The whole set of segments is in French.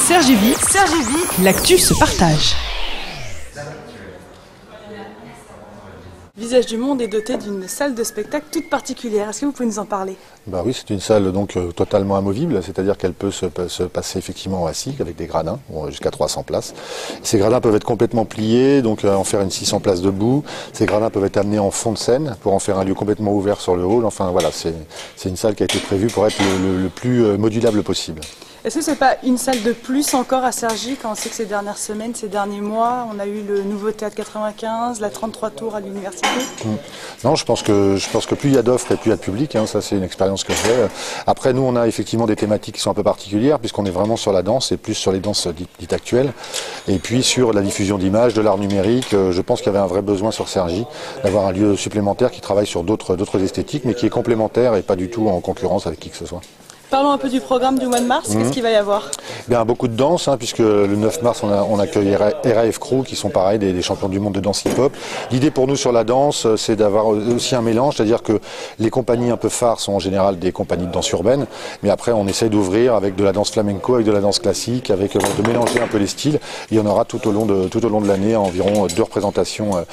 Cergy-Vie, l'actu se partage. Visage du Monde est doté d'une salle de spectacle toute particulière. Est-ce que vous pouvez nous en parler? Bah oui, c'est une salle donc totalement amovible, c'est-à-dire qu'elle peut se passer effectivement assis avec des gradins, jusqu'à 300 places. Ces gradins peuvent être complètement pliés, donc en faire une 600 places debout. Ces gradins peuvent être amenés en fond de scène pour en faire un lieu complètement ouvert sur le hall. Enfin voilà, c'est une salle qui a été prévue pour être le plus modulable possible. Est-ce que c'est pas une salle de plus encore à Cergy quand on sait que ces dernières semaines, ces derniers mois, on a eu le nouveau théâtre 95, la 33 tours à l'université? Non, je pense que plus il y a d'offres et plus il y a de public, hein, ça c'est une expérience que j'ai. Après nous on a effectivement des thématiques qui sont un peu particulières puisqu'on est vraiment sur la danse et plus sur les danses dites actuelles. Et puis sur la diffusion d'images, de l'art numérique, je pense qu'il y avait un vrai besoin sur Cergy d'avoir un lieu supplémentaire qui travaille sur d'autres esthétiques mais qui est complémentaire et pas du tout en concurrence avec qui que ce soit. Parlons un peu du programme du mois de mars, qu'est-ce qu'il va y avoir? Bien, beaucoup de danse, hein, puisque le 9 mars on accueille RAF Crew qui sont pareil des champions du monde de danse hip-hop. L'idée pour nous sur la danse, c'est d'avoir aussi un mélange, c'est-à-dire que les compagnies un peu phares sont en général des compagnies de danse urbaine, mais après on essaye d'ouvrir avec de la danse flamenco, avec de la danse classique, avec de mélanger un peu les styles. Il y en aura tout au long de l'année, environ 2 représentations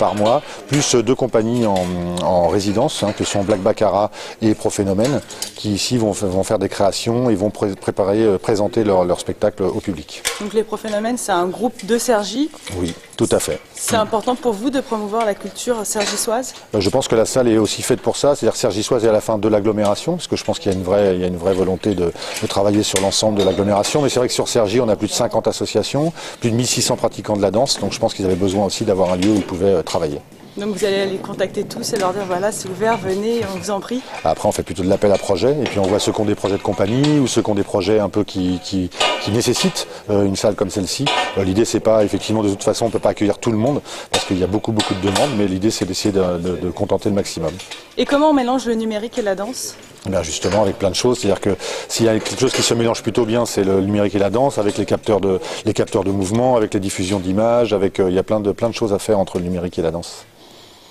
par mois, plus 2 compagnies en résidence, hein, que sont Black Baccarat et Prophénomène, qui ici vont faire des créations et vont présenter leur spectacle au public. Donc les Prophénomènes, c'est un groupe de Cergy? Oui, tout à fait. C'est important pour vous de promouvoir la culture cergissoise? Je pense que la salle est aussi faite pour ça, c'est-à-dire cergissoise est à la fin de l'agglomération, parce que je pense qu'il y a une vraie volonté de travailler sur l'ensemble de l'agglomération, mais c'est vrai que sur Cergy, on a plus de 50 associations, plus de 1600 pratiquants de la danse, donc je pense qu'ils avaient besoin aussi d'avoir un lieu où ils pouvaient travailler. Donc vous allez les contacter tous et leur dire voilà, c'est ouvert, venez, on vous en prie. Après on fait plutôt de l'appel à projet et puis on voit ceux qui ont des projets de compagnie ou ceux qui ont des projets un peu qui nécessitent une salle comme celle-ci. L'idée c'est pas, effectivement de toute façon on peut pas accueillir tout le monde parce qu'il y a beaucoup de demandes, mais l'idée c'est d'essayer de contenter le maximum. Et comment on mélange le numérique et la danse? Bien justement avec plein de choses, c'est-à-dire que s'il y a quelque chose qui se mélange plutôt bien, c'est le numérique et la danse, avec les capteurs de mouvement, avec les diffusions d'images, avec il y a plein de choses à faire entre le numérique et la danse.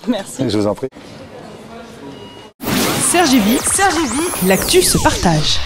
Merci. Je vous en prie. Cergy-Vie, l'actu se partage.